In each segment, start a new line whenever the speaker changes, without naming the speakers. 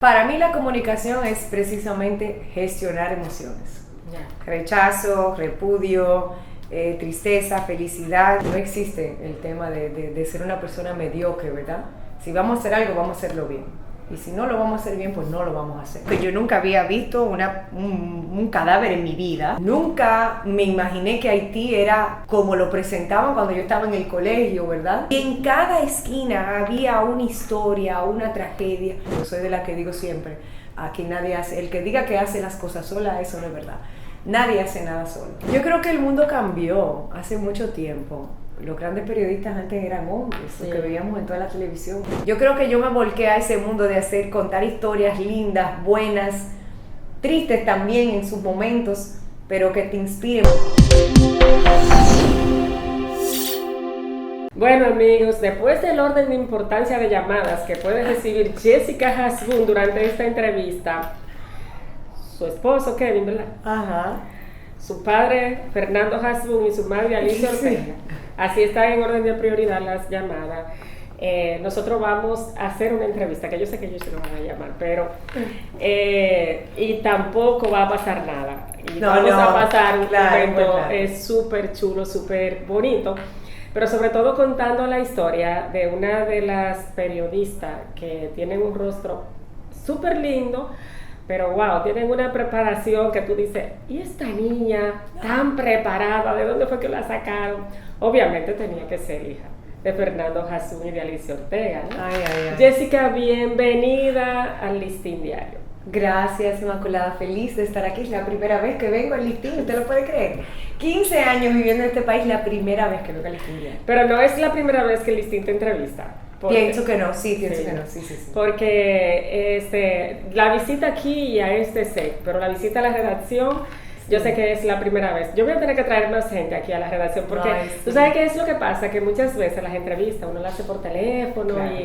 Para mí la comunicación es precisamente gestionar emociones.
Ya.
Rechazo, repudio, tristeza, felicidad. No existe el tema de ser una persona mediocre, ¿verdad? Si vamos a hacer algo, vamos a hacerlo bien. Y si no lo vamos a hacer bien, pues no lo vamos a hacer. Yo nunca había visto un cadáver en mi vida. Nunca me imaginé que Haití era como lo presentaban cuando yo estaba en el colegio, ¿verdad? Y en cada esquina había una historia, una tragedia. Yo soy de la que digo siempre, aquí nadie hace, el que diga que hace las cosas sola, eso no es verdad. Nadie hace nada solo. Yo creo que el mundo cambió hace mucho tiempo. Los grandes periodistas antes eran hombres, sí, los que veíamos en toda la televisión. Yo creo que yo me volqué a ese mundo de contar historias lindas, buenas, tristes también en sus momentos, pero que te inspiren.
Bueno, amigos, después del orden de importancia de llamadas que puede recibir Jessica Hasbun durante esta entrevista, su esposo Kevin, ¿verdad?
Ajá.
Su padre Fernando Hasbun y su madre Alicia Ortega. Sí. Así están en orden de prioridad las llamadas. Nosotros vamos a hacer una entrevista, que yo sé que ellos se lo van a llamar, pero y tampoco va a pasar nada. Y vamos a pasar un momento súper chulo, súper bonito, pero sobre todo contando la historia de una de las periodistas que tienen un rostro súper lindo, pero wow, tienen una preparación que tú dices, ¿y esta niña tan preparada? ¿De dónde fue que la sacaron? Obviamente tenía que ser hija de Fernando Hasbun y de Alicia Ortega, ¿no?
Ay.
Jessica, bienvenida al Listín Diario.
Gracias, Inmaculada, feliz de estar aquí. Es la primera vez que vengo al Listín, ¿usted lo puede creer? 15 años viviendo en este país, la primera vez que vengo al Listín Diario.
Pero no es la primera vez que el Listín te entrevista.
Pienso que no, sí.
Porque la visita aquí y a este set, pero la visita a la redacción, yo sé que es la primera vez. Yo voy a tener que traer más gente aquí a la redacción, porque tú sabes qué es lo que pasa, que muchas veces las entrevistas uno las hace por teléfono, claro,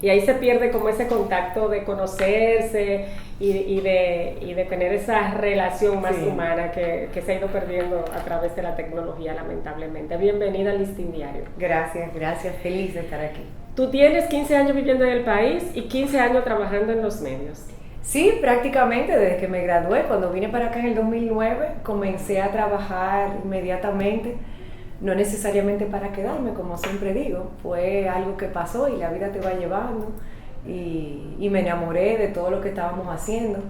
y ahí se pierde como ese contacto de conocerse y de tener esa relación más humana que se ha ido perdiendo a través de la tecnología, lamentablemente. Bienvenida al Listín Diario.
Gracias, feliz de estar aquí.
Tú tienes 15 años viviendo en el país y 15 años trabajando en los medios.
Sí, prácticamente desde que me gradué. Cuando vine para acá en el 2009, comencé a trabajar inmediatamente, no necesariamente para quedarme, como siempre digo, fue algo que pasó y la vida te va llevando, y me enamoré de todo lo que estábamos haciendo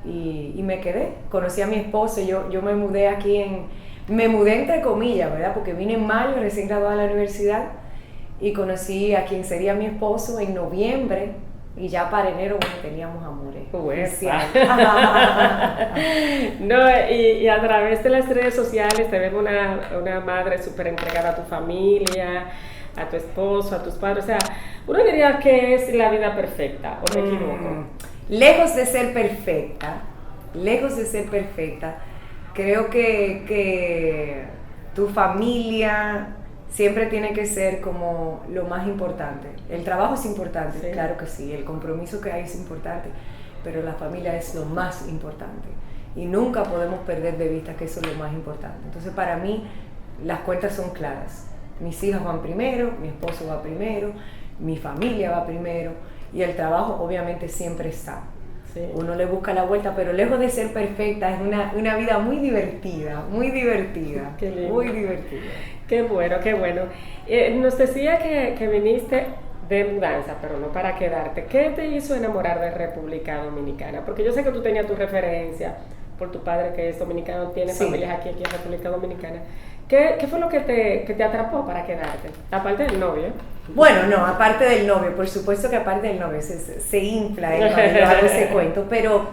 y me quedé. Conocí a mi esposo, yo me mudé aquí me mudé entre comillas, ¿verdad? Porque vine en mayo, recién graduada de la universidad, y conocí a quien sería mi esposo en noviembre, y ya para enero teníamos amores.
No, y a través de las redes sociales te vemos una madre súper entregada a tu familia, a tu esposo, a tus padres. O sea, uno diría que es la vida perfecta, ¿o me equivoco?
Lejos de ser perfecta, creo que tu familia siempre tiene que ser como lo más importante. El trabajo es importante, sí, claro que sí, el compromiso que hay es importante, pero la familia es lo más importante. Y nunca podemos perder de vista que eso es lo más importante. Entonces, para mí, las cuentas son claras. Mis hijas van primero, mi esposo va primero, mi familia va primero, y el trabajo obviamente siempre está. Sí. Uno le busca la vuelta, pero lejos de ser perfecta, es una vida muy divertida.
Qué lindo.
Muy divertida.
Qué bueno. Nos decía que viniste de mudanza, pero no para quedarte. ¿Qué te hizo enamorar de República Dominicana? Porque yo sé que tú tenías tu referencia por tu padre, que es dominicano, tiene familias aquí en República Dominicana. ¿Qué fue lo que te atrapó para quedarte? Aparte del novio.
Bueno, no, aparte del novio, por supuesto que aparte del novio se infla cuando yo hago ese cuento, pero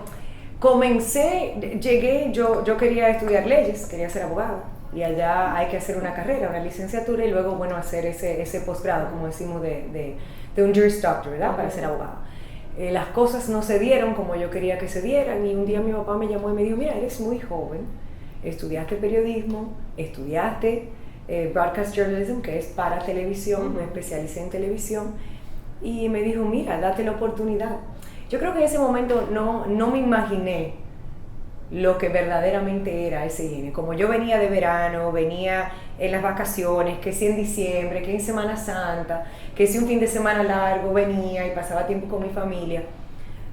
llegué, yo quería estudiar leyes, quería ser abogada, y allá hay que hacer una carrera, una licenciatura, y luego, bueno, hacer ese posgrado, como decimos, de un Juris Doctor, ¿verdad? Para ser abogada. Las cosas no se dieron como yo quería que se dieran, y un día mi papá me llamó y me dijo, mira, eres muy joven, estudiaste periodismo, estudiaste broadcast journalism, que es para televisión, me especialicé en televisión, y me dijo, mira, date la oportunidad. Yo creo que en ese momento no me imaginé lo que verdaderamente era ese INE. Como yo venía de verano, venía en las vacaciones, que si en diciembre, que en Semana Santa, que si un fin de semana largo venía y pasaba tiempo con mi familia,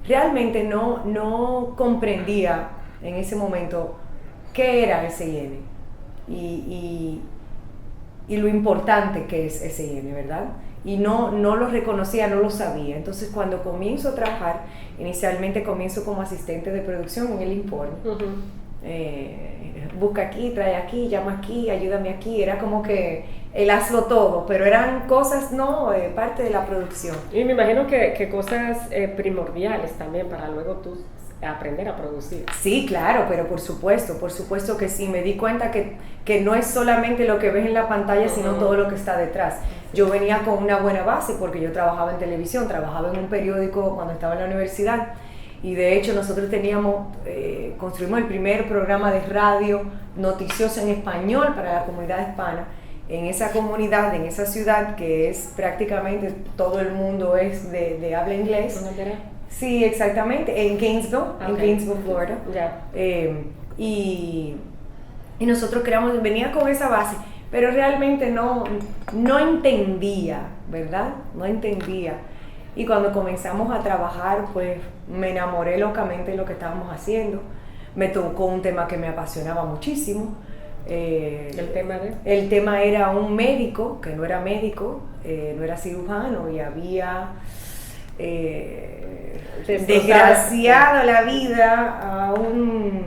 realmente no comprendía en ese momento qué era S&M y lo importante que es S&M, ¿verdad? Y no lo reconocía, no lo sabía. Entonces, cuando comienzo a trabajar, inicialmente comienzo como asistente de producción en el informe. Busca aquí, trae aquí, llama aquí, ayúdame aquí. Era como que el hazlo todo, pero eran cosas, parte de la producción.
Y me imagino que cosas primordiales también para luego tú aprender a producir.
Sí, claro, pero por supuesto que sí. Me di cuenta que no es solamente lo que ves en la pantalla, sino todo lo que está detrás. Yo venía con una buena base porque yo trabajaba en televisión, trabajaba en un periódico cuando estaba en la universidad, y de hecho nosotros construimos el primer programa de radio noticioso en español para la comunidad hispana. En esa comunidad, en esa ciudad que es prácticamente todo el mundo es de habla inglés. Sí, exactamente, en Gainesville, Florida. Y nosotros venía con esa base, pero realmente no entendía, ¿verdad? No entendía. Y cuando comenzamos a trabajar, pues me enamoré locamente de lo que estábamos haciendo. Me tocó un tema que me apasionaba muchísimo. El tema era un médico, que no era médico, no era cirujano, y había desgraciado la vida a un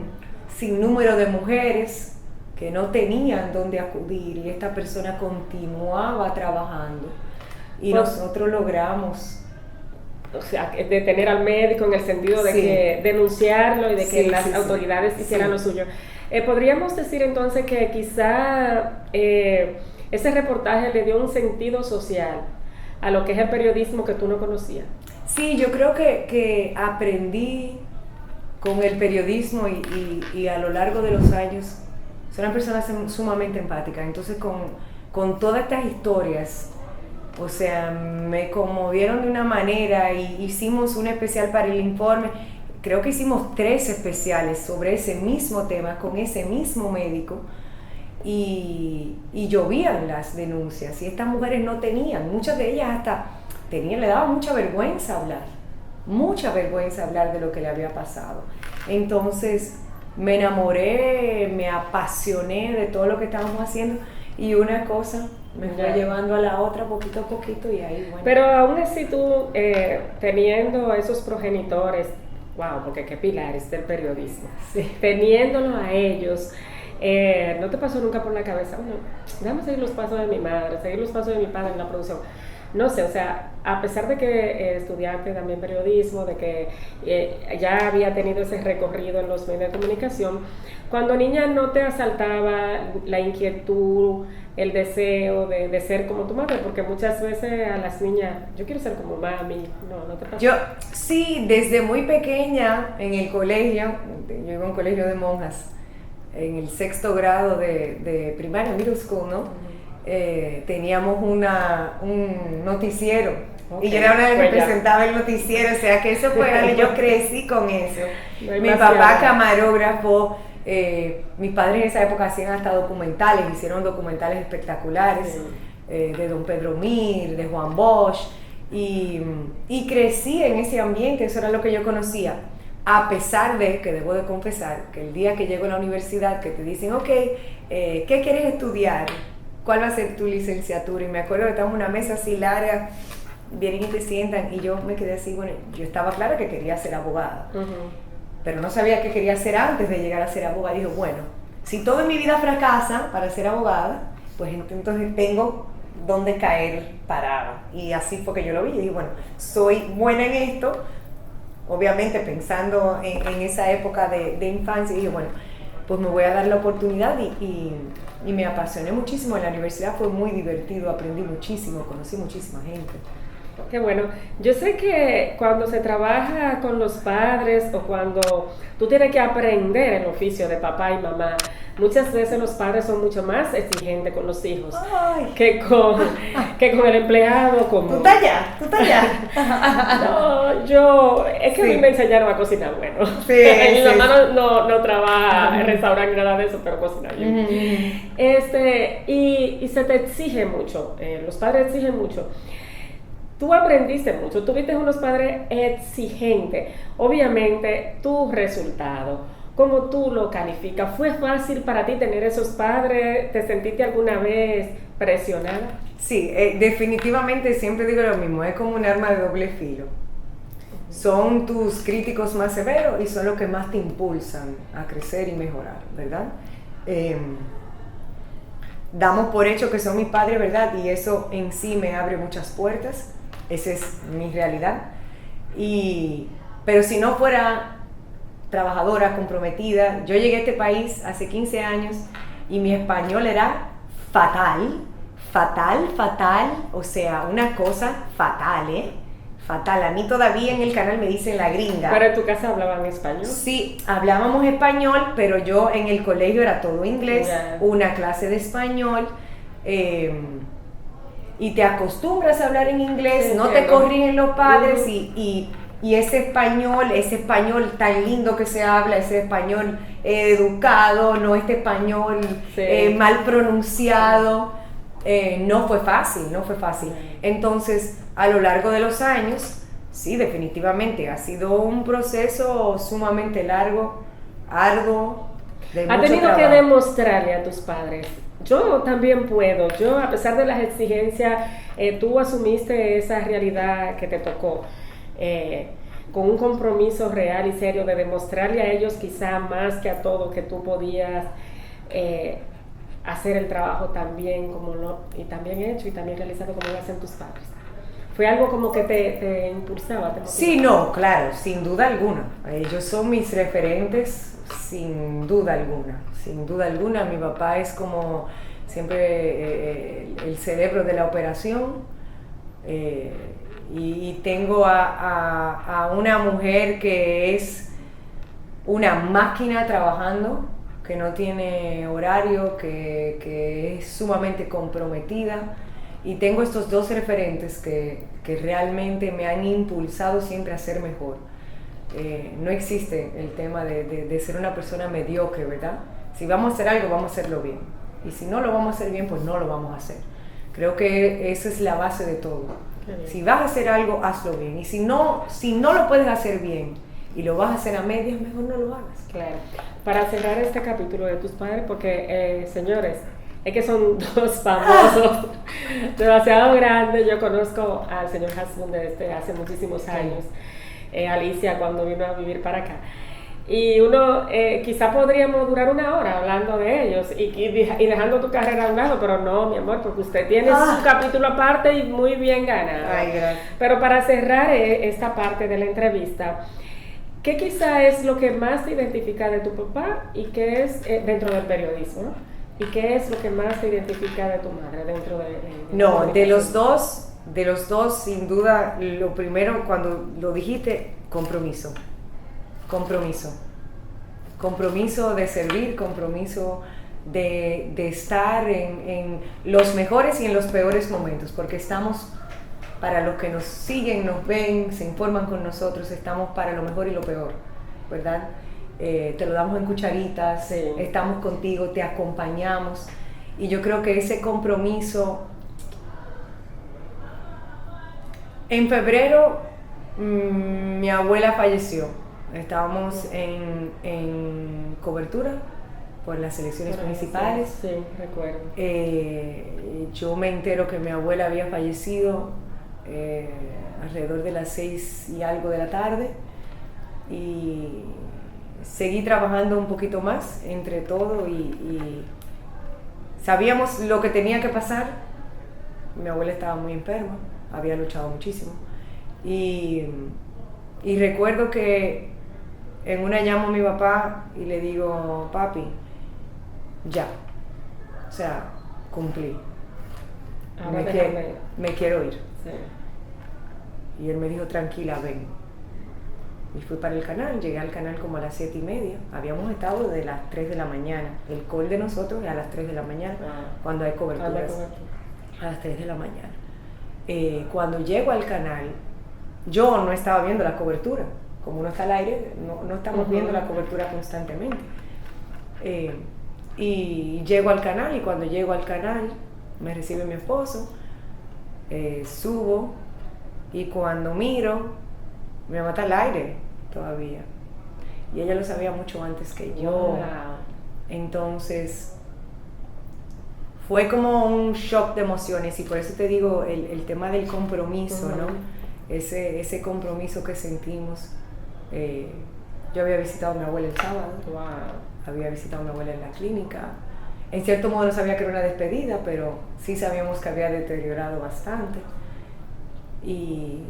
sinnúmero de mujeres que no tenían dónde acudir, y esta persona continuaba trabajando, y nosotros logramos,
o sea, detener al médico en el sentido de que denunciarlo y de que las autoridades hicieran lo suyo. ¿Podríamos decir entonces que quizá ese reportaje le dio un sentido social a lo que es el periodismo que tú no conocías?
Sí, yo creo que aprendí con el periodismo y a lo largo de los años. Soy una persona sumamente empática, entonces con todas estas historias, o sea, me conmovieron de una manera, y hicimos un especial para el informe. Creo que hicimos 3 especiales sobre ese mismo tema, con ese mismo médico, y llovían las denuncias, y estas mujeres no tenían, muchas de ellas hasta le daba mucha vergüenza hablar de lo que le había pasado. Entonces me enamoré, me apasioné de todo lo que estábamos haciendo, y una cosa me fue llevando a la otra poquito a poquito, y ahí bueno.
Pero aún así tú, teniendo a esos progenitores, wow, porque qué pilares del periodismo, teniéndolos a ellos, ¿no te pasó nunca por la cabeza, bueno, déjame seguir los pasos de mi madre, seguir los pasos de mi padre en la producción? No sé, o sea, a pesar de que estudiaste también periodismo, de que ya había tenido ese recorrido en los medios de comunicación, cuando niña no te asaltaba la inquietud, el deseo de ser como tu madre, porque muchas veces a las niñas, yo quiero ser como mami, no te pasa.
Yo sí, desde muy pequeña en el colegio, yo iba a un colegio de monjas, en el 6º grado de primaria, middle school, ¿no? Teníamos un noticiero, y yo era una de las que presentaba el noticiero, o sea que eso fue, yo crecí con eso. Mi papá camarógrafo, mis padres en esa época hacían hasta documentales, hicieron documentales espectaculares, de Don Pedro Mir, de Juan Bosch, y crecí en ese ambiente, eso era lo que yo conocía. A pesar de que debo de confesar que el día que llego a la universidad, que te dicen, ok, ¿qué quieres estudiar? ¿Cuál va a ser tu licenciatura? Y me acuerdo que estábamos en una mesa así larga, vienen y te sientan, y yo me quedé así, bueno, yo estaba clara que quería ser abogada, pero no sabía qué quería hacer antes de llegar a ser abogada. Y dije, bueno, si todo en mi vida fracasa para ser abogada, pues entonces tengo dónde caer parada. Y así fue que yo lo vi, y dije, bueno, soy buena en esto, obviamente pensando en esa época de infancia, y dije, bueno, pues me voy a dar la oportunidad, y me apasioné muchísimo. En la universidad fue muy divertido, aprendí muchísimo, conocí muchísima gente.
Qué bueno. Yo sé que cuando se trabaja con los padres, o cuando tú tienes que aprender el oficio de papá y mamá, muchas veces los padres son mucho más exigentes con los hijos que con el empleado común.
¿Tú estás allá?
No, es que a mí me enseñaron a cocinar bueno. Mi mamá no trabaja en restaurante ni nada de eso, pero cocina bien. Y se te exige mucho, los padres exigen mucho. tú aprendiste mucho, tuviste unos padres exigentes, obviamente tu resultado, ¿cómo tú lo calificas? ¿Fue fácil para ti tener esos padres? ¿Te sentiste alguna vez presionada?
Sí, definitivamente siempre digo lo mismo, es como un arma de doble filo. Son tus críticos más severos y son los que más te impulsan a crecer y mejorar, ¿verdad? Damos por hecho que son mis padres, ¿verdad? Y eso en sí me abre muchas puertas, esa es mi realidad. Pero si no fuera trabajadora, comprometida, yo llegué a este país hace 15 años y mi español era fatal, o sea, una cosa fatal, fatal. A mí todavía en el canal me dicen la gringa.
¿Pero en tu casa hablaban español?
Sí, hablábamos español, pero yo en el colegio era todo inglés,
Yeah.
una clase de español, y te acostumbras a hablar en inglés,
Sí,
no te
entiendo.
corrigen los padres,
Uh-huh.
y ese español tan lindo que se habla, ese español educado, no este español
Sí.
mal pronunciado, no fue fácil. Entonces, a lo largo de los años, sí, definitivamente, ha sido un proceso sumamente largo, arduo, de
¿Has
mucho
tenido que
trabajo.
demostrarle a tus padres? Yo también puedo. Yo, a pesar de las exigencias, tú asumiste esa realidad que te tocó, con un compromiso real y serio de demostrarle a ellos quizá más que a todo que tú podías hacer el trabajo tan bien y tan bien hecho y también realizado como lo hacen tus padres. ¿Fue algo como que te impulsaba? Te motivaba?
Sí, no, claro, sin duda alguna. Ellos son mis referentes, sin duda alguna. Mi papá es como siempre el cerebro de la operación. Y tengo a una mujer que es una máquina trabajando, que no tiene horario, que es sumamente comprometida. Y tengo estos dos referentes que realmente me han impulsado siempre a ser mejor. No existe el tema de ser una persona mediocre, ¿verdad? Si vamos a hacer algo, vamos a hacerlo bien. Y si no lo vamos a hacer bien, pues no lo vamos a hacer. Creo que esa es la base de todo. Si vas a hacer algo, hazlo bien. Y si no lo puedes hacer bien y lo vas a hacer a medias, mejor no lo hagas.
Claro. Para cerrar este capítulo de tus padres, porque señores, es que son dos famosos, demasiado grandes. Yo conozco al señor Hasbun desde hace muchísimos años, Alicia cuando vino a vivir para acá. Y uno, quizá podríamos durar una hora hablando de ellos y dejando tu carrera a un lado, pero no, mi amor, porque usted tiene su capítulo aparte y muy bien ganado.
Ay, gracias.
Pero para cerrar esta parte de la entrevista, ¿qué quizá es lo que más te identifica de tu papá y qué es dentro del periodismo, ¿no? ¿Y qué es lo que más te identifica de tu madre dentro de
No,
la
de los dos, sin duda, lo primero, cuando lo dijiste, compromiso de servir, compromiso de estar en los mejores y en los peores momentos, porque estamos, para los que nos siguen, nos ven, se informan con nosotros, estamos para lo mejor y lo peor, ¿verdad? Te lo damos en cucharitas,
sí.
Estamos contigo, te acompañamos, y yo creo que ese compromiso. En febrero mi abuela falleció. Estábamos en cobertura por las elecciones municipales.
Sí, recuerdo.
Yo me entero que mi abuela había fallecido alrededor de las 6 y algo de la tarde, y seguí trabajando un poquito más entre todo y sabíamos lo que tenía que pasar. Mi abuela estaba muy enferma, había luchado muchísimo, y recuerdo que en una llamo a mi papá y le digo: papi, ya, o sea, cumplí, me quiero ir.
Sí.
Y él me dijo: tranquila, ven. Y fui para el canal, llegué al canal como a las 7:30, habíamos estado de las 3 de la mañana, el call de nosotros es a las 3 de la mañana, cuando hay coberturas, a las 3 de la mañana. Cuando llego al canal, yo no estaba viendo la cobertura, como uno está al aire, no estamos viendo la cobertura constantemente. Y llego al canal, y cuando llego al canal me recibe mi esposo, subo, Y cuando miro, mi mamá está al aire todavía. Y ella lo sabía mucho antes que yo.
Wow.
Entonces, fue como un shock de emociones y por eso te digo el tema del compromiso, ¿no? Ese compromiso que sentimos. Yo había visitado a mi abuela el sábado, había visitado a mi abuela en la clínica. En cierto modo no sabía que era una despedida, pero sí sabíamos que había deteriorado bastante. Y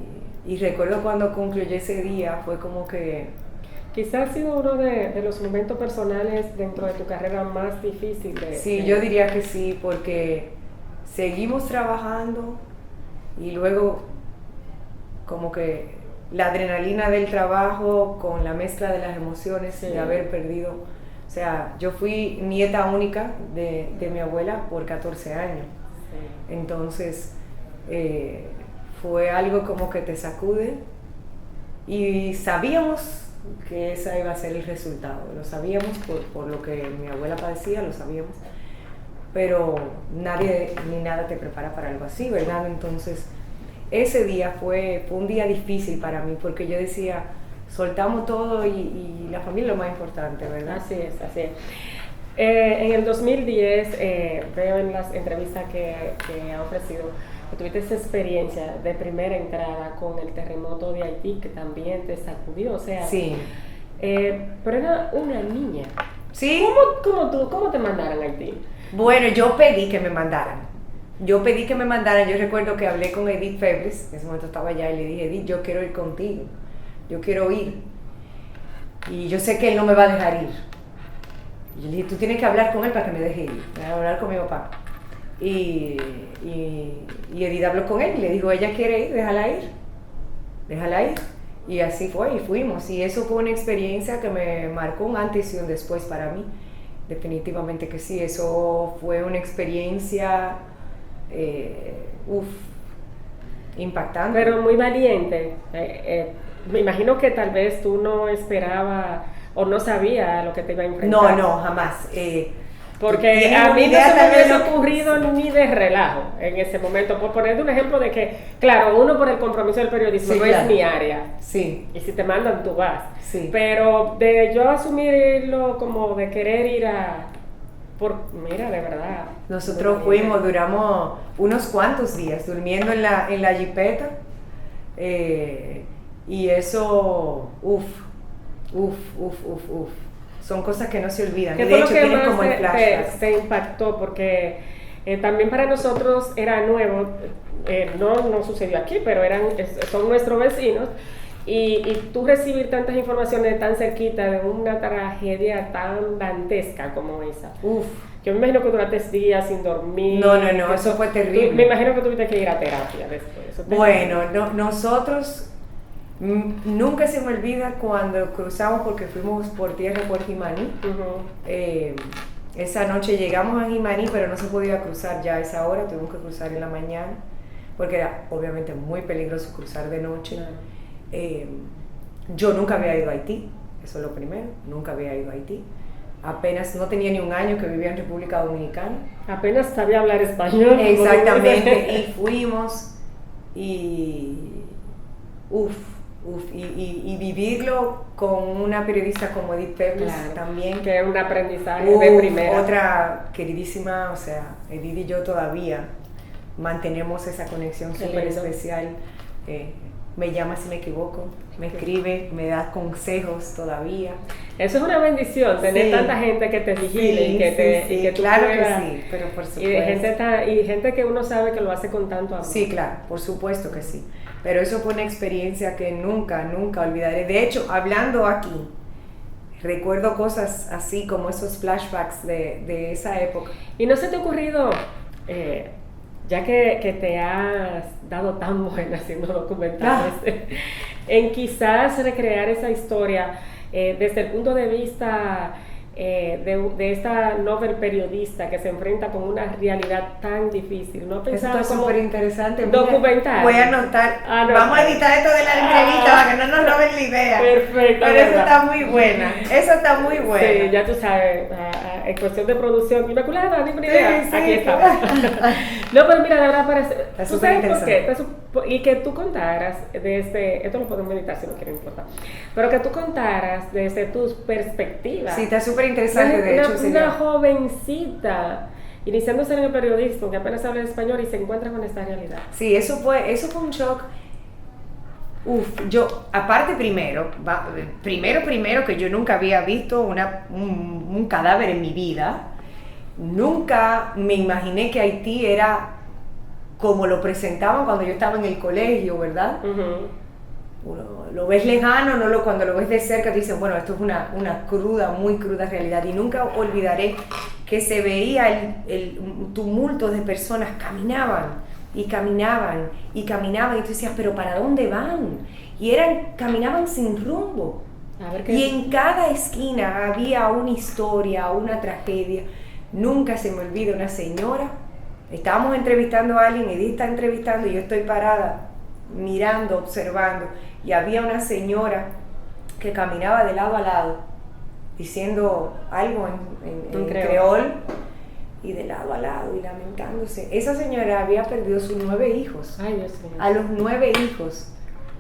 recuerdo cuando concluyó ese día, fue como que...
Quizás ha sido uno de los momentos personales dentro de tu carrera más difíciles.
Sí, yo diría que sí, porque seguimos trabajando y luego como que la adrenalina del trabajo con la mezcla de las emociones de haber perdido. O sea, yo fui nieta única de mi abuela por 14 años. Sí. Entonces, fue algo como que te sacude y sabíamos que ese iba a ser el resultado. Lo sabíamos por lo que mi abuela padecía, lo sabíamos. Pero nadie ni nada te prepara para algo así, ¿verdad? Entonces, ese día fue un día difícil para mí porque yo decía, soltamos todo y la familia es lo más importante, ¿verdad?
Así es, así es. En el 2010, veo en las entrevistas que ha ofrecido, que tuviste esa experiencia de primera entrada con el terremoto de Haití, que también te sacudió, o sea...
Sí.
Pero era una niña.
¿Sí?
¿Cómo te mandaron a Haití?
Bueno, yo pedí que me mandaran. Yo recuerdo que hablé con Edith Febres, en ese momento estaba allá, y le dije, Edith, yo quiero ir contigo, yo quiero ir. Y yo sé que él no me va a dejar ir. Y yo le dije, tú tienes que hablar con él para que me deje ir, voy a hablar con mi papá. Y Edith habló con él y le dijo, ella quiere ir, déjala ir. Y así fue, y fuimos. Y eso fue una experiencia que me marcó un antes y un después para mí. Definitivamente que sí, eso fue una experiencia impactante.
Pero muy valiente. Me imagino que tal vez tú no esperabas o no sabías lo que te iba a enfrentar.
No, jamás.
Porque a mí no se me hubiese ocurrido ni de relajo en ese momento. Por ponerte un ejemplo de que, claro, uno por el compromiso del periodismo, sí, no claro. Es mi área.
Sí.
Y si te mandan, tú vas.
Sí.
Pero de yo asumirlo como de querer ir mira, de verdad.
Nosotros duramos unos cuantos días durmiendo en la jipeta. Y eso, son cosas que no se olvidan.
¿Qué
y
fue
de
lo
hecho
que
tienen
más
como el flashback.
te impactó? Porque también para nosotros era nuevo, no sucedió aquí, pero son nuestros vecinos. Y tú recibir tantas informaciones tan cerquita de una tragedia tan dantesca como esa. Yo me imagino que duraste días sin dormir.
No, eso fue terrible.
Me imagino que tuviste que ir a terapia después.
Bueno, nosotros, nunca se me olvida cuando cruzamos, porque fuimos por tierra por Jimaní. Esa noche llegamos a Jimaní, pero no se podía cruzar ya a esa hora, tuvimos que cruzar en la mañana, porque era obviamente muy peligroso cruzar de noche. Yo nunca había ido a Haití, eso es lo primero, nunca había ido a Haití. Apenas no tenía ni un año que vivía en República Dominicana.
Apenas sabía hablar español.
Exactamente, y fuimos y vivirlo con una periodista como Edith Febres, claro, también.
Que es un aprendizaje de primera.
Otra queridísima, o sea, Edith y yo todavía mantenemos esa conexión súper especial. Me llama si me equivoco, me escribe, me da consejos todavía.
Eso es una bendición, tener tanta gente que te vigile y que tú
claro
puedas,
que sí, pero por supuesto.
Y gente que uno sabe que lo hace con tanto amor.
Sí, claro, por supuesto que sí. Pero eso fue una experiencia que nunca olvidaré. De hecho, hablando aquí, recuerdo cosas así como esos flashbacks de esa época.
¿Y no se te ha ocurrido, ya que te has dado tan buena haciendo documentales, en quizás recrear esa historia desde el punto de vista de esta novel periodista que se enfrenta con una realidad tan difícil. ¿No ha
Eso
pensado
está
como
súper interesante.
documental?
Voy a anotar.
Ah, no.
Vamos a editar esto de la entrevista para que no nos roben la idea.
Perfecto.
Pero eso está muy buena. Eso está muy buena.
Sí, ya tú sabes, en cuestión de producción, Inmaculada, ni una idea.
Sí,
Aquí
sí.
estamos. No, pero mira, de verdad parece.
Está
¿Tú
súper
sabes por qué?
interesante.
Y que tú contaras desde. Esto lo podemos meditar si no quieren, importa. Pero que tú contaras desde tus perspectivas.
Sí, está súper interesante, de hecho,
Una jovencita iniciándose en el periodismo que apenas habla español y se encuentra con esta realidad.
Sí, eso fue un shock. Yo, aparte primero que yo nunca había visto un cadáver en mi vida, nunca me imaginé que Haití era como lo presentaban cuando yo estaba en el colegio, ¿verdad? Uno lo ves lejano, cuando lo ves de cerca te dicen, bueno, esto es una muy cruda realidad. Y nunca olvidaré que se veía un tumulto de personas, caminaban y tú decías, pero ¿para dónde van? Y caminaban sin rumbo.
A ver, ¿qué?
Y en cada esquina había una historia, una tragedia. Nunca se me olvida una señora. Estábamos entrevistando a alguien, Edith está entrevistando y yo estoy parada mirando, observando, y había una señora que caminaba de lado a lado diciendo algo en creol, y de lado a lado y lamentándose. Esa señora había perdido sus 9 hijos.
Ay, Dios mío.
A los 9 hijos,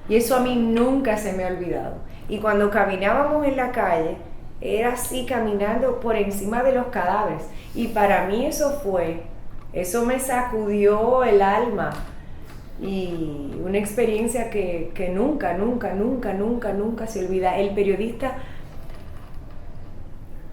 y eso a mí nunca se me ha olvidado. Y cuando caminábamos en la calle era así, caminando por encima de los cadáveres, y para mí eso me sacudió el alma, y una experiencia que nunca se olvida. El periodista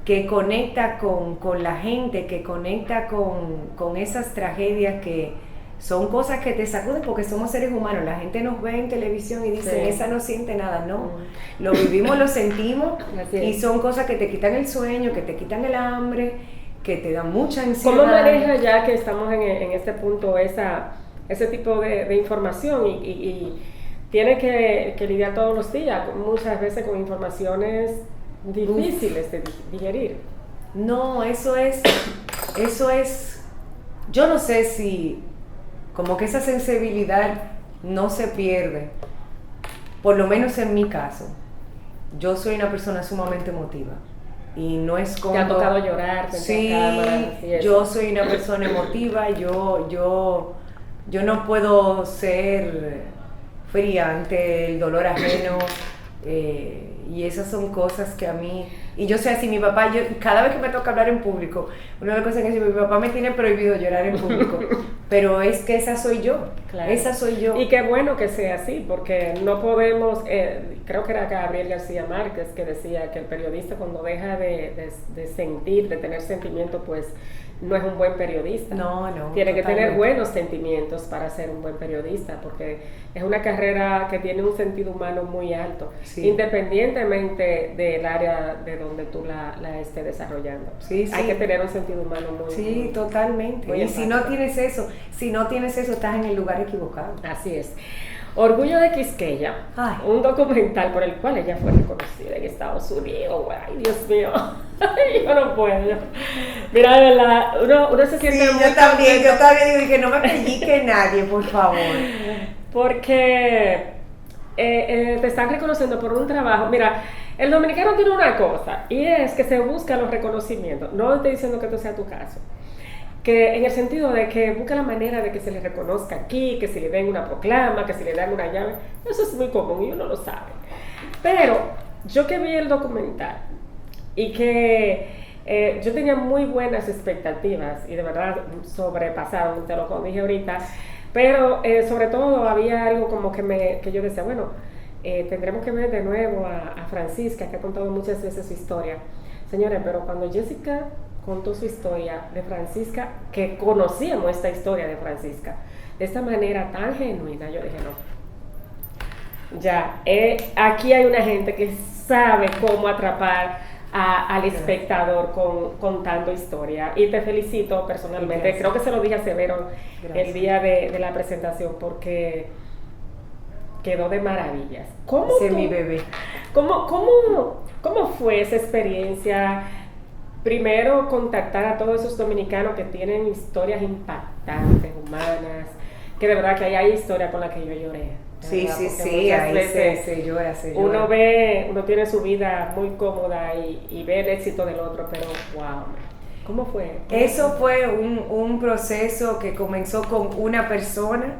que conecta con la gente, que conecta con esas tragedias que son cosas que te sacuden, porque somos seres humanos. La gente nos ve en televisión y dice,
sí,
esa no siente nada. No, lo vivimos, lo sentimos, y son cosas que te quitan el sueño, que te quitan el hambre, que te dan mucha ansiedad.
¿Cómo maneja, ya que estamos en este punto, ese tipo de información y tiene que lidiar todos los días, muchas veces con informaciones difíciles de digerir?
No, eso es, yo no sé si como que esa sensibilidad no se pierde, por lo menos en mi caso. Yo soy una persona sumamente emotiva y no es como...
¿Te ha tocado llorar?
Sí, yo soy una persona emotiva, yo no puedo ser fría ante el dolor ajeno, y esas son cosas que a mí... Y yo sé así, mi papá, cada vez que me toca hablar en público, una de las cosas que dice, mi papá me tiene prohibido llorar en público, pero es que esa soy yo,
claro.
Esa soy yo.
Y qué bueno que sea así, porque no podemos, creo que era Gabriel García Márquez que decía que el periodista, cuando deja de sentir, de tener sentimiento, pues no es un buen periodista.
No,
tiene que tener buenos sentimientos para ser un buen periodista, porque es una carrera que tiene un sentido humano muy alto, sí, independientemente del área de donde tú la estés desarrollando.
Sí,
hay que tener un sentido humano muy...
Sí, totalmente. Muy y si no tienes eso, estás en el lugar equivocado.
Así es. Orgullo de Quisqueya, un documental por el cual ella fue reconocida en Estados Unidos. Ay, Dios mío, yo no puedo. Mira, de verdad, uno se siente muy
yo todavía digo que no me pellizque nadie, por favor.
Porque te están reconociendo por un trabajo. Mira, el dominicano tiene una cosa, y es que se busca los reconocimientos. No estoy diciendo que esto sea tu caso, que en el sentido de que busca la manera de que se le reconozca aquí, que se le den una proclama, que se le den una llave. Eso es muy común y uno lo sabe. Pero yo que vi el documental y que yo tenía muy buenas expectativas y de verdad sobrepasaron, te lo dije ahorita, pero sobre todo había algo como que yo decía, bueno, tendremos que ver de nuevo a Francisca, que ha contado muchas veces su historia. Señores, pero cuando Jessica contó su historia de Francisca, que conocíamos esta historia de Francisca de esta manera tan genuina, yo dije, no, ya, aquí hay una gente que sabe cómo atrapar al espectador contando historia, y te felicito personalmente. Gracias. Creo que se lo dije a Severo el día de la presentación, porque quedó de maravillas.
Mi bebé.
¿Cómo fue esa experiencia? primero contactar a todos esos dominicanos que tienen historias impactantes, humanas, que de verdad que ahí hay historia con la que yo lloré.
Sí,
¿verdad?
sí,
Porque
sí,
muchas
ahí
veces
se llora, se llora.
uno tiene su vida muy cómoda y ve el éxito del otro, pero wow, ¿cómo fue?
Eso fue un proceso que comenzó con una persona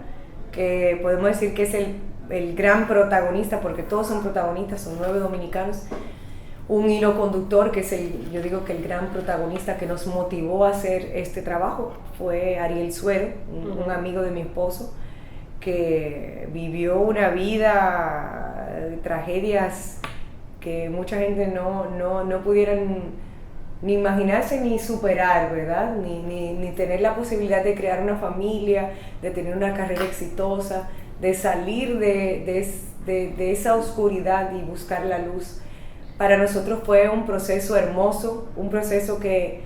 que podemos decir que es el gran protagonista, porque todos son protagonistas, son 9 dominicanos. Un hilo conductor que es yo digo que el gran protagonista que nos motivó a hacer este trabajo fue Ariel Suero, un amigo de mi esposo, que vivió una vida de tragedias que mucha gente no pudieran ni imaginarse ni superar, ¿verdad? Ni tener la posibilidad de crear una familia, de tener una carrera exitosa, de salir de esa oscuridad y buscar la luz. Para nosotros fue un proceso hermoso, un proceso que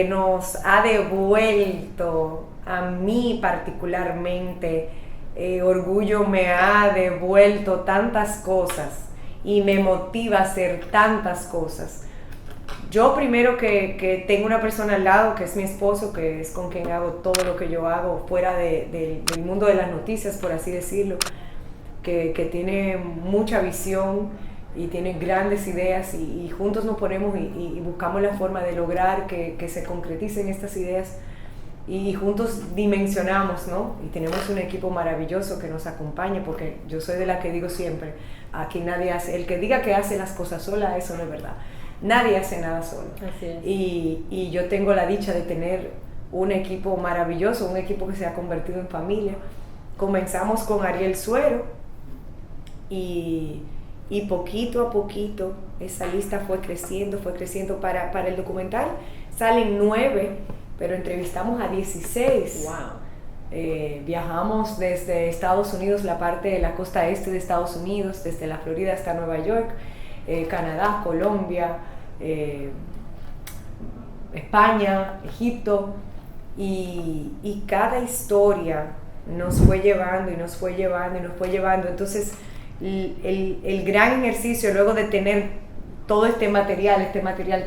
nos ha devuelto, a mí particularmente, orgullo me ha devuelto tantas cosas y me motiva a hacer tantas cosas. Yo primero que tengo una persona al lado, que es mi esposo, que es con quien hago todo lo que yo hago fuera del mundo de las noticias, por así decirlo, que tiene mucha visión y tiene grandes ideas y juntos nos ponemos y buscamos la forma de lograr que se concreticen estas ideas y juntos dimensionamos, ¿no? Y tenemos un equipo maravilloso que nos acompaña, porque yo soy de la que digo siempre, aquí nadie hace, el que diga que hace las cosas sola, eso no es verdad. Nadie hace nada solo.
Así es.
Y yo tengo la dicha de tener un equipo maravilloso, un equipo que se ha convertido en familia. Comenzamos con Ariel Suero y poquito a poquito esa lista fue creciendo para el documental. Salen 9, pero entrevistamos a 16.
Wow.
Viajamos desde Estados Unidos, la parte de la costa este de Estados Unidos, desde la Florida hasta Nueva York, Canadá, Colombia, España, Egipto, y cada historia nos fue llevando y nos fue llevando y nos fue llevando. Entonces el gran ejercicio luego de tener todo este material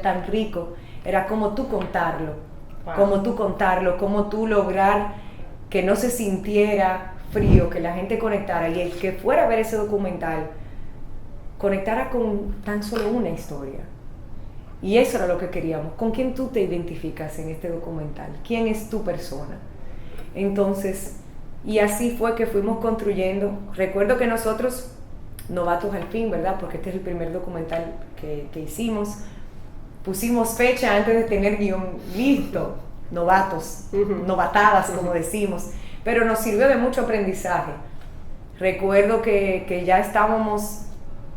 tan rico, era como tú contarlo, como tú lograr que no se sintiera frío, que la gente conectara, y el que fuera a ver ese documental conectara con tan solo una historia. Y eso era lo que queríamos. ¿Con quién tú te identificas en este documental? ¿Quién es tu persona? Entonces, y así fue que fuimos construyendo. Recuerdo que nosotros, novatos al fin, ¿verdad? Porque este es el primer documental que hicimos. Pusimos fecha antes de tener guión listo. Novatos, novatadas, como decimos. Pero nos sirvió de mucho aprendizaje. Recuerdo que ya estábamos,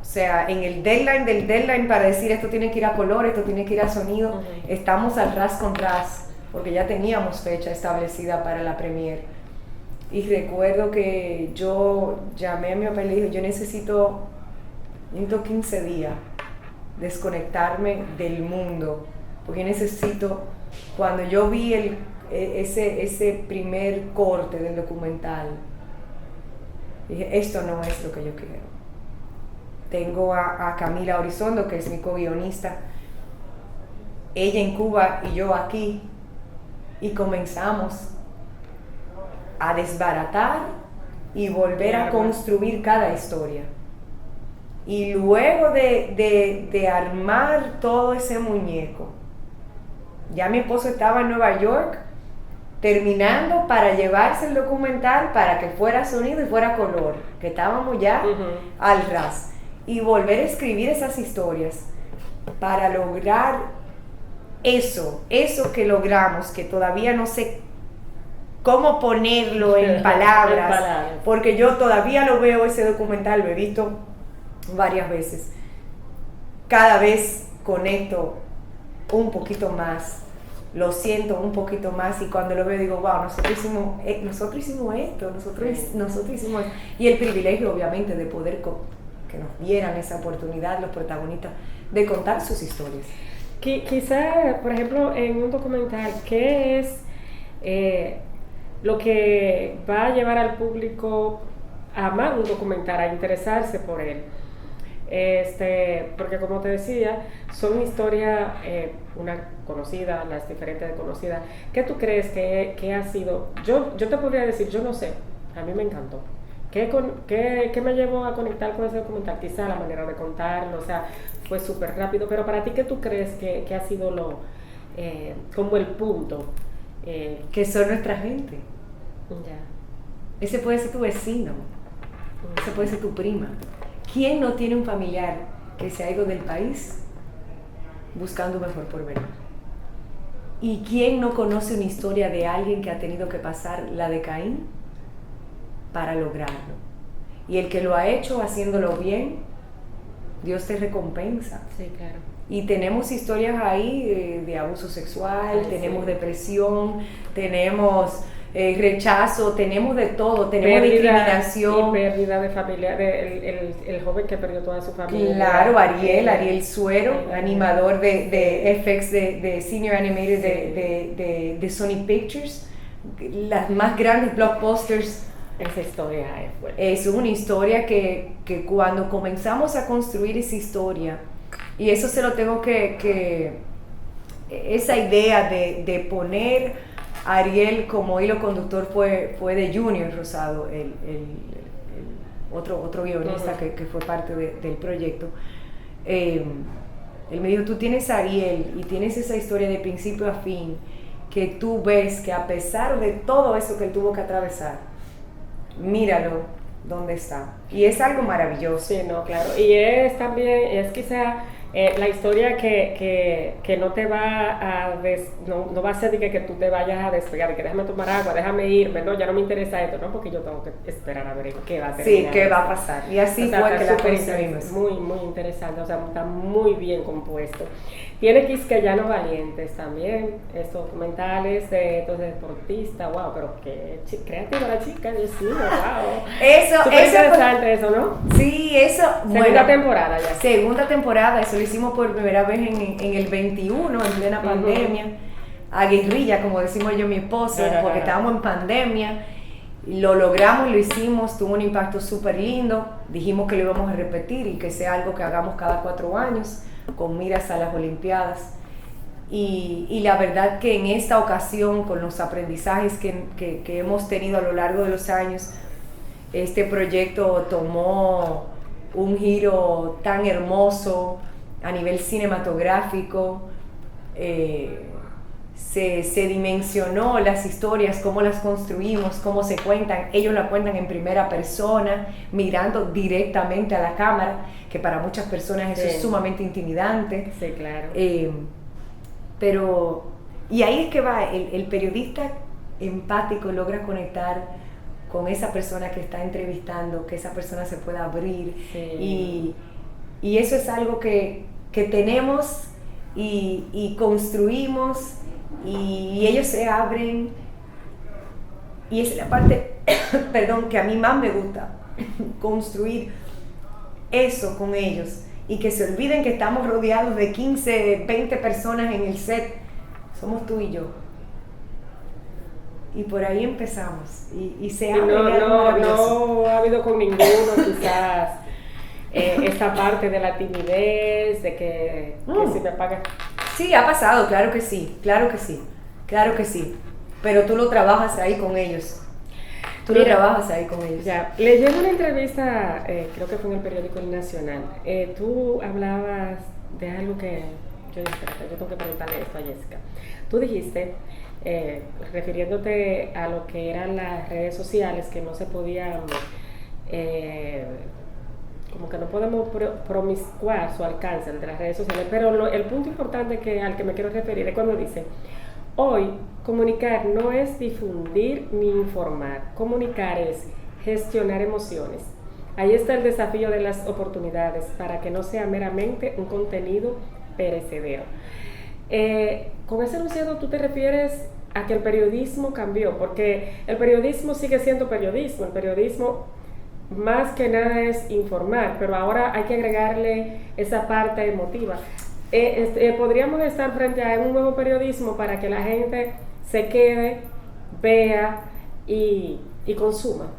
o sea, en el deadline del deadline para decir esto tiene que ir a color, esto tiene que ir a sonido. Estamos al ras con ras, porque ya teníamos fecha establecida para la premiere. Y recuerdo que yo llamé a mi papá y le dije, yo necesito 15 días desconectarme del mundo, porque necesito, cuando yo vi ese primer corte del documental, dije, esto no es lo que yo quiero. Tengo a Camila Orizondo, que es mi co-guionista, ella en Cuba y yo aquí, y comenzamos a desbaratar y volver a construir cada historia. Y luego de armar todo ese muñeco, ya mi esposo estaba en Nueva York terminando para llevarse el documental para que fuera sonido y fuera color, que estábamos ya al ras, y volver a escribir esas historias para lograr eso que logramos, que todavía no sé cómo ponerlo en palabras, porque yo todavía lo veo, ese documental, lo he visto varias veces. Cada vez conecto un poquito más, lo siento un poquito más, y cuando lo veo digo, wow, nosotros hicimos esto, nosotros hicimos esto. Y el privilegio, obviamente, de poder que nos dieran esa oportunidad los protagonistas de contar sus historias.
Quizá, por ejemplo, en un documental, ¿qué es lo que va a llevar al público a amar un documental, a interesarse por él? Porque como te decía, son historias, una conocida, las diferentes conocidas. ¿Qué tú crees que ha sido? Yo te podría decir, yo no sé, a mí me encantó. ¿Qué me llevó a conectar con ese documental? Quizá la manera de contarlo, o sea, fue súper rápido, pero para ti, ¿qué tú crees que ha sido como el punto?
Que son nuestra gente.
Ya.
Ese puede ser tu vecino, ese puede ser tu prima. ¿Quién no tiene un familiar que se ha ido del país buscando un mejor porvenir? ¿Y quién no conoce una historia de alguien que ha tenido que pasar la de Caín para lograrlo? Y el que lo ha hecho haciéndolo bien, Dios te recompensa.
Sí, claro.
Y tenemos historias ahí de abuso sexual, tenemos depresión, tenemos rechazo, tenemos de todo, tenemos discriminación.
Y pérdida de familia, el joven que perdió toda su familia.
Claro, Ariel Suero, animador de FX, de Senior Animator de Sony Pictures, las más grandes blockbusters.
Esa historia es fuerte.
Es una historia que cuando comenzamos a construir esa historia, y eso se lo tengo esa idea de poner a Ariel como hilo conductor fue de Junior Rosado, el otro guionista que fue parte del proyecto. Él me dijo, tú tienes a Ariel y tienes esa historia de principio a fin, que tú ves que a pesar de todo eso que él tuvo que atravesar, míralo dónde está. Y es algo maravilloso.
Sí, no, claro. Y es quizá la historia que no te va no va a ser de que tú te vayas a despegar, de que déjame tomar agua, déjame irme, no, ya no me interesa esto, no, porque yo tengo que esperar a ver qué va a terminar.
Sí, qué va a pasar. Y así fue que la construimos.
Muy, muy interesante, o sea, está muy bien compuesto. Tiene Quisqueyano Valientes también, estos documentales de estos deportistas, wow, pero qué creativa la chica, Dios mío, wow.
Eso
interesante eso, ¿no?
Sí, eso.
Segunda temporada ya.
Segunda temporada, eso lo hicimos por primera vez en el 21, en plena pandemia, a guerrilla, como decimos yo y mi esposo, porque estábamos en pandemia. Lo logramos, lo hicimos, tuvo un impacto súper lindo. Dijimos que lo íbamos a repetir y que sea algo que hagamos cada 4 años, con miras a las Olimpiadas. Y la verdad que en esta ocasión, con los aprendizajes que hemos tenido a lo largo de los años, este proyecto tomó un giro tan hermoso a nivel cinematográfico. Se dimensionó las historias, cómo las construimos, cómo se cuentan. Ellos la cuentan en primera persona, mirando directamente a la cámara, que para muchas personas eso es sumamente intimidante.
Sí, claro.
Y ahí es que va, el periodista empático logra conectar con esa persona que está entrevistando, que esa persona se pueda abrir. Sí. Y eso es algo que tenemos y construimos, y ellos se abren, y esa es la parte perdón, que a mí más me gusta, construir eso con ellos, y que se olviden que estamos rodeados de 15, 20 personas en el set. Somos tú y yo, y por ahí empezamos, y se abre.
No ha habido con ninguno quizás esta parte de la timidez, de que si me pagan.
Sí, ha pasado, claro que sí, pero tú lo trabajas ahí con ellos.
Ya, leyendo una entrevista, creo que fue en el periódico El Nacional, tú hablabas de algo que yo dije, yo tengo que preguntarle esto a Jessica. Tú dijiste, refiriéndote a lo que eran las redes sociales, que no se podían, como que no podemos promiscuar su alcance de las redes sociales, pero el punto importante al que me quiero referir es cuando dice: hoy, comunicar no es difundir ni informar. Comunicar es gestionar emociones. Ahí está el desafío de las oportunidades para que no sea meramente un contenido perecedero. Con ese enunciado tú te refieres a que el periodismo cambió, porque el periodismo sigue siendo periodismo. El periodismo más que nada es informar, pero ahora hay que agregarle esa parte emotiva. Podríamos estar frente a un nuevo periodismo para que la gente se quede, vea y consuma.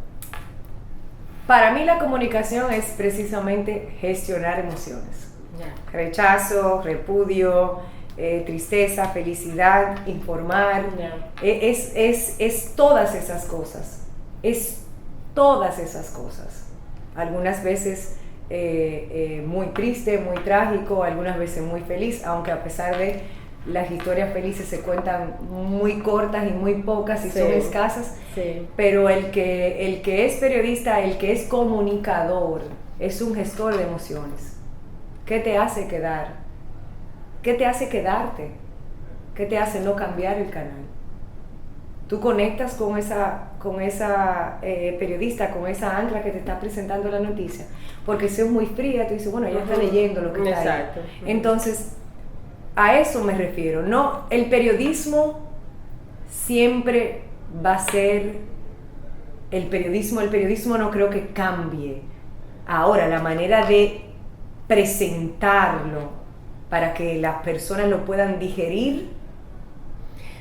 Para mí la comunicación es precisamente gestionar emociones.
Ya.
Rechazo, repudio, tristeza, felicidad, informar.
Ya.
Es todas esas cosas. Es todas esas cosas. Algunas veces muy triste, muy trágico, algunas veces muy feliz, aunque a pesar de las historias felices se cuentan muy cortas y muy pocas y
Sí.
son escasas,
Sí.
pero el que es periodista, el que es comunicador, es un gestor de emociones. ¿Qué te hace quedar? ¿Qué te hace quedarte? ¿Qué te hace no cambiar el canal? Tú conectas con esa periodista, con esa ancla que te está presentando la noticia, porque si es muy fría, tú dices, bueno, ella está leyendo lo que está ahí.
Exacto.
Entonces, a eso me refiero. No, el periodismo siempre va a ser el periodismo no creo que cambie. Ahora, la manera de presentarlo para que las personas lo puedan digerir,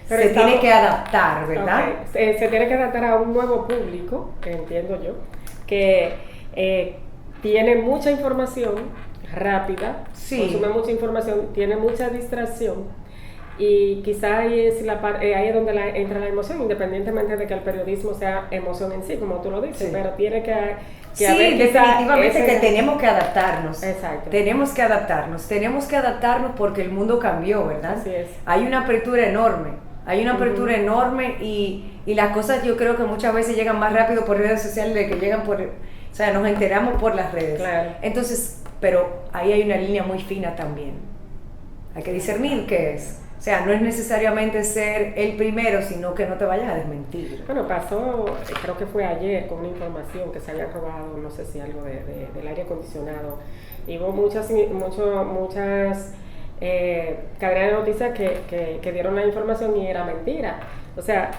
Pero
se tiene que adaptar, ¿verdad?
Okay. Se tiene que adaptar a un nuevo público, que entiendo yo, que tiene mucha información rápida,
Sí.
consume mucha información, tiene mucha distracción, y quizá ahí es ahí es donde entra la emoción, independientemente de que el periodismo sea emoción en sí, como tú lo dices,
Sí.
pero tiene que
Sí,
haber quizá
definitivamente
ese-
que tenemos que adaptarnos.
Exacto.
Tenemos que adaptarnos porque el mundo cambió, ¿verdad?
Así es.
Hay una apertura enorme, y las cosas yo creo que muchas veces llegan más rápido por redes sociales de que llegan o sea, nos enteramos por las redes.
Claro.
Entonces, pero ahí hay una línea muy fina también. Hay que discernir qué es. O sea, no es necesariamente ser el primero, sino que no te vayas a desmentir.
Bueno, pasó, creo que fue ayer, con una información que se había robado, no sé si algo del aire acondicionado. Y hubo muchas cadenas de noticias que dieron la información y era mentira. O sea,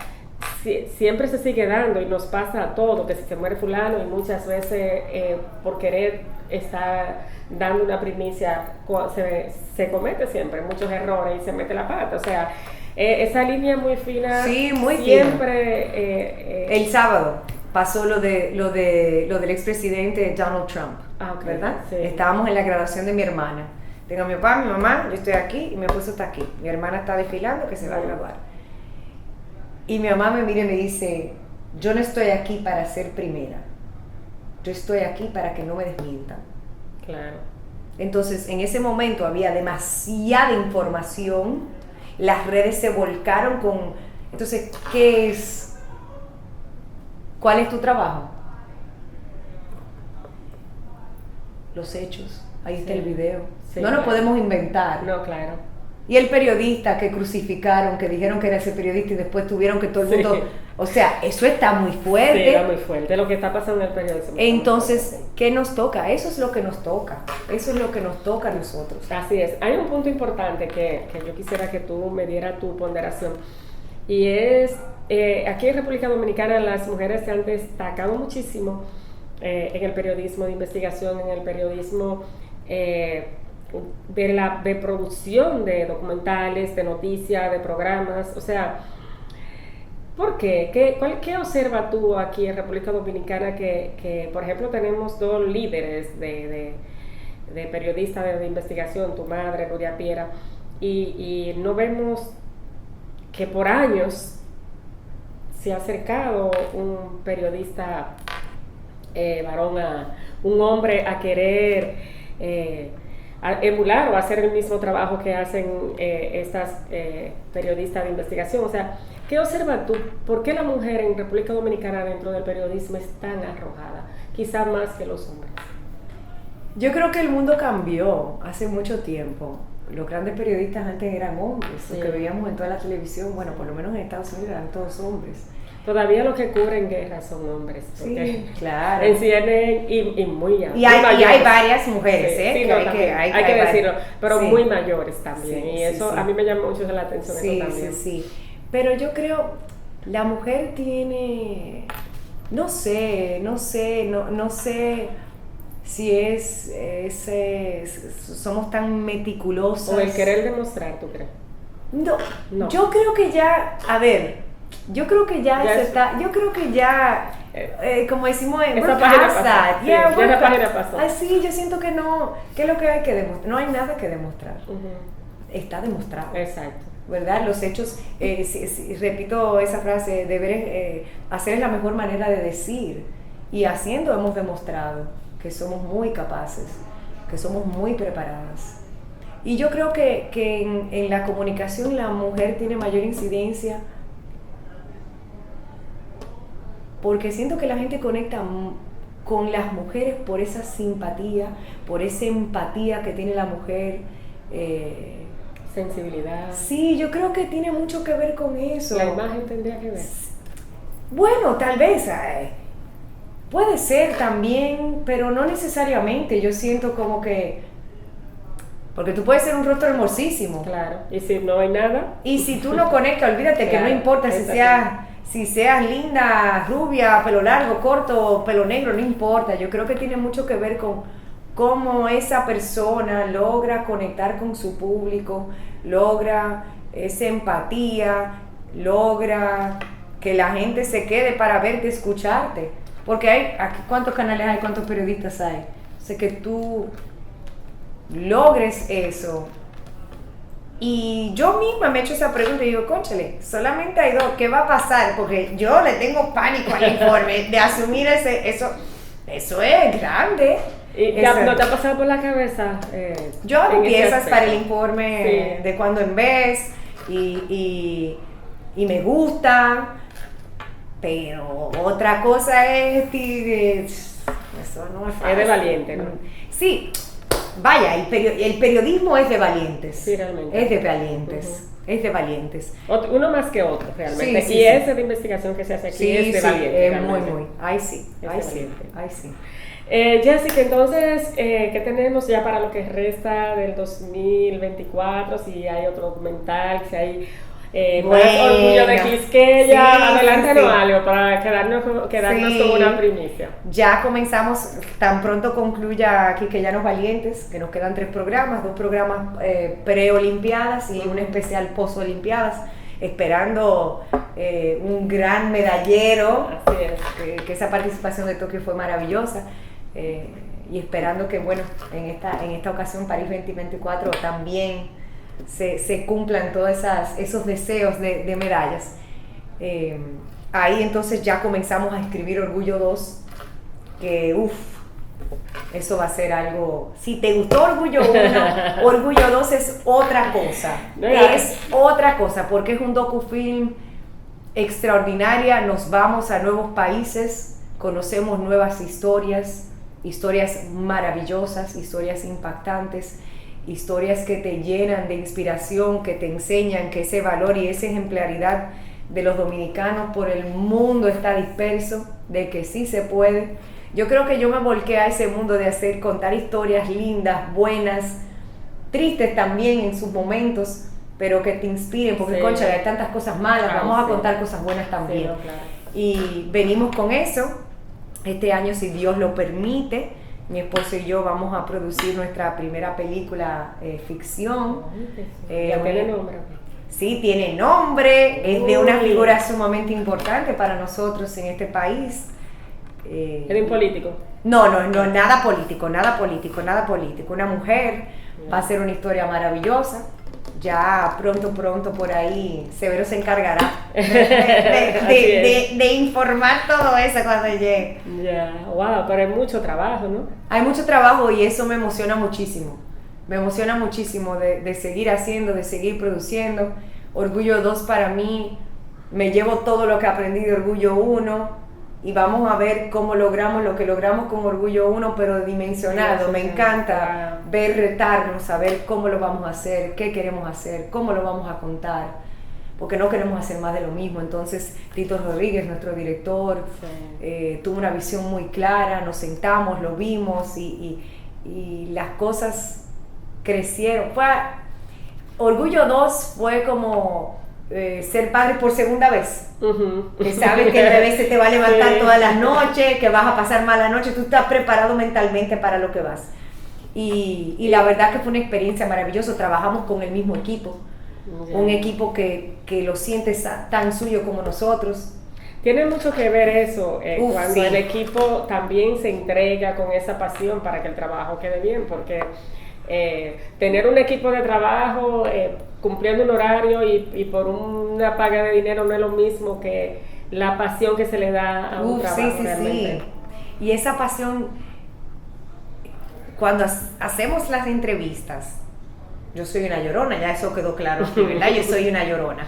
siempre se sigue dando y nos pasa a todo, que si se muere fulano, y muchas veces por querer estar dando una primicia se comete siempre muchos errores y se mete la pata. O sea, esa línea muy fina.
Sí, muy
siempre
el sábado pasó lo del expresidente Donald Trump,
Okay,
¿verdad?
sí.
Estábamos en la graduación de mi hermana. Tengo a mi papá, mi mamá, yo estoy aquí y mi esposo está aquí. Mi hermana está desfilando que se va a graduar. Y mi mamá me mira y me dice, yo no estoy aquí para ser primera. Yo estoy aquí para que no me desmientan.
Claro.
Entonces, en ese momento había demasiada información, las redes se volcaron con... Entonces, ¿qué es? ¿Cuál es tu trabajo? Los hechos. Ahí está el video.
Sí,
no nos
claro.
podemos inventar.
No, claro.
Y el periodista que crucificaron, que dijeron que era ese periodista y después tuvieron que todo el mundo...
Sí.
O sea, eso está muy
Sí,
fuerte.
era muy fuerte lo que está pasando en el periodismo.
Entonces, ¿qué nos toca? Eso es lo que nos toca. Eso es lo que nos toca a nosotros.
Así es. Hay un punto importante que yo quisiera que tú me dieras tu ponderación. Y es, aquí en República Dominicana las mujeres se han destacado muchísimo en el periodismo de investigación, en el periodismo de producción de documentales, de noticias, de programas. O sea, ¿por qué? ¿Qué observas tú aquí en República Dominicana que por ejemplo, tenemos dos líderes de periodistas de investigación, tu madre, Nuria Piera, y no vemos que por años se ha acercado un periodista varón un hombre a querer a emular o hacer el mismo trabajo que hacen estas periodistas de investigación? O sea, ¿qué observas tú? ¿Por qué la mujer en República Dominicana dentro del periodismo es tan arrojada? Quizá más que los hombres.
Yo creo que el mundo cambió hace mucho tiempo. Los grandes periodistas antes eran hombres,
Sí.
los que veíamos en toda la televisión, bueno, por lo menos en Estados Unidos eran todos hombres.
Todavía los que cubren guerra son hombres.
Sí, claro.
En CNN y muy
Y hay
mayores.
varias mujeres,
Sí,
¿eh?
sí,
Que
no,
hay
también. Hay que
varias.
decirlo, pero
Sí.
muy mayores también.
Sí,
y
sí,
eso
sí.
a mí me llama mucho la atención.
Sí,
eso también.
sí. Pero yo creo, la mujer tiene, no sé si somos tan meticulosas.
O el querer demostrar, ¿tú crees?
No, yo creo que ya, a ver, yo creo que ya
Ya
se
es-
está, yo creo que ya como decimos en
esa página pasó.
Yeah,
sí, esa página pasó.
Así yo siento que no, que es lo que hay que demostrar. No hay nada que demostrar. Está demostrado.
Exacto.
¿Verdad? Los hechos, repito esa frase, hacer es la mejor manera de decir, y haciendo hemos demostrado que somos muy capaces, que somos muy preparadas. Y yo creo que en la comunicación la mujer tiene mayor incidencia, porque siento que la gente conecta con las mujeres por esa simpatía, por esa empatía que tiene la mujer.
Sensibilidad.
Sí, yo creo que tiene mucho que ver con eso.
La imagen tendría que ver.
Bueno, tal vez. Puede ser también, pero no necesariamente. Yo siento como que... Porque tú puedes ser un rostro hermosísimo.
Claro. Y si no hay nada.
Y si tú no conectas, olvídate claro, que no importa si seas linda, rubia, pelo largo, corto, pelo negro, no importa. Yo creo que tiene mucho que ver con cómo esa persona logra conectar con su público, logra esa empatía, logra que la gente se quede para verte, escucharte. Porque aquí, ¿cuántos canales hay? ¿Cuántos periodistas hay? O sea, que tú logres eso. Y yo misma me he hecho esa pregunta y digo, cónchale, solamente hay dos, ¿qué va a pasar? Porque yo le tengo pánico al informe de asumir eso es grande.
¿Y no te ha pasado por la cabeza?
Yo hago piezas para el informe sí. De cuando en vez y me gusta, pero otra cosa es eso no es fácil.
Es de valiente, ¿no?
Sí, vaya, el periodismo es de valientes.
Sí, realmente.
Es de valientes. Es de valientes.
Uno más que otro, realmente.
Sí,
y esa de investigación que se hace aquí es de valientes.
Muy. Ahí sí.
Jessica, entonces, ¿qué tenemos ya para lo que resta del 2024? Si hay otro documental, si hay más Orgullo de Quisqueya, adelántanos algo para quedarnos con una primicia.
Ya comenzamos, tan pronto concluya Quisqueyanos Valientes, que nos quedan 3 programas, 2 programas pre-olimpiadas y un especial post-olimpiadas, esperando un gran medallero.
Así es.
Que esa participación de Tokio fue maravillosa. Y esperando que bueno, en esta ocasión París 2024 también se cumplan todos esos deseos de medallas. Ahí entonces ya comenzamos a escribir Orgullo 2, que eso va a ser algo. Si te gustó Orgullo 1, Orgullo 2 es otra cosa. Es otra cosa, porque es un docufilm extraordinaria. Nos vamos a nuevos países, conocemos nuevas historias maravillosas, historias impactantes, historias que te llenan de inspiración, que te enseñan que ese valor y esa ejemplaridad de los dominicanos por el mundo está disperso, de que sí se puede. Yo creo que yo me volqué a ese mundo de contar historias lindas, buenas, tristes también en sus momentos, pero que te inspiren, porque sí. Concha, hay tantas cosas malas, vamos a contar cosas buenas también.
Sí, claro.
Y venimos con eso. Este año, si Dios lo permite, mi esposo y yo vamos a producir nuestra primera película ficción.
¿Ya tiene nombre?
Sí, tiene nombre, es de una figura sumamente importante para nosotros en este país.
¿Es un político?
No, nada político. Una mujer, va a ser una historia maravillosa. Ya pronto por ahí Severo se encargará de informar todo eso cuando llegue.
Wow, pero hay mucho trabajo, ¿no?
Hay mucho trabajo y eso me emociona muchísimo. Me emociona muchísimo de seguir haciendo, de seguir produciendo. Orgullo 2 para mí, me llevo todo lo que aprendí de Orgullo 1 y vamos a ver cómo logramos lo que logramos con Orgullo 1, pero dimensionado. Me encanta ver retarnos, saber cómo lo vamos a hacer, qué queremos hacer, cómo lo vamos a contar, porque no queremos hacer más de lo mismo. Entonces Tito Rodríguez, nuestro director, tuvo una visión muy clara, nos sentamos, lo vimos y las cosas crecieron. Orgullo 2 fue como ser padre por segunda vez. Que sabes que el bebé se te va a levantar todas las noches, que vas a pasar mala noche, tú estás preparado mentalmente para lo que vas. Y la verdad que fue una experiencia maravillosa. Trabajamos con el mismo equipo, un equipo que lo siente tan suyo como nosotros.
Tiene mucho que ver eso, cuando
sí.
el equipo también se entrega con esa pasión para que el trabajo quede bien, porque tener un equipo de trabajo cumpliendo un horario y por una paga de dinero no es lo mismo que la pasión que se le da a un trabajo realmente.
Sí. Y esa pasión, cuando hacemos las entrevistas, yo soy una llorona, ya eso quedó claro aquí, ¿verdad? Yo soy una llorona.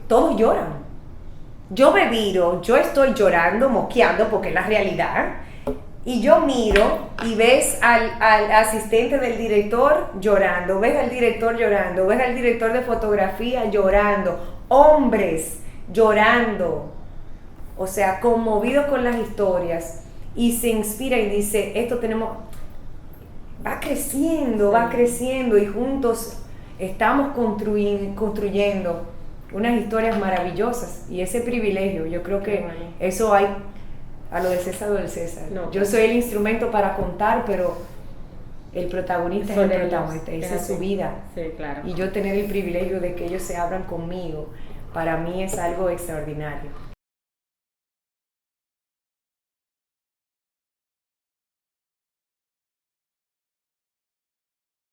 Todos lloran. Yo me miro, yo estoy llorando, moqueando, porque es la realidad. Y yo miro y ves al asistente del director llorando, ves al director llorando, ves al director de fotografía llorando, hombres llorando, o sea, conmovidos con las historias, y se inspira y dice, esto tenemos, va creciendo y juntos estamos construyendo unas historias maravillosas, y ese privilegio, yo creo que eso hay. A lo del César o del César. No, yo soy el instrumento para contar, pero el protagonista es el protagonista, esa es su vida.
Sí, claro.
Y yo tener el privilegio de que ellos se abran conmigo, para mí es algo extraordinario.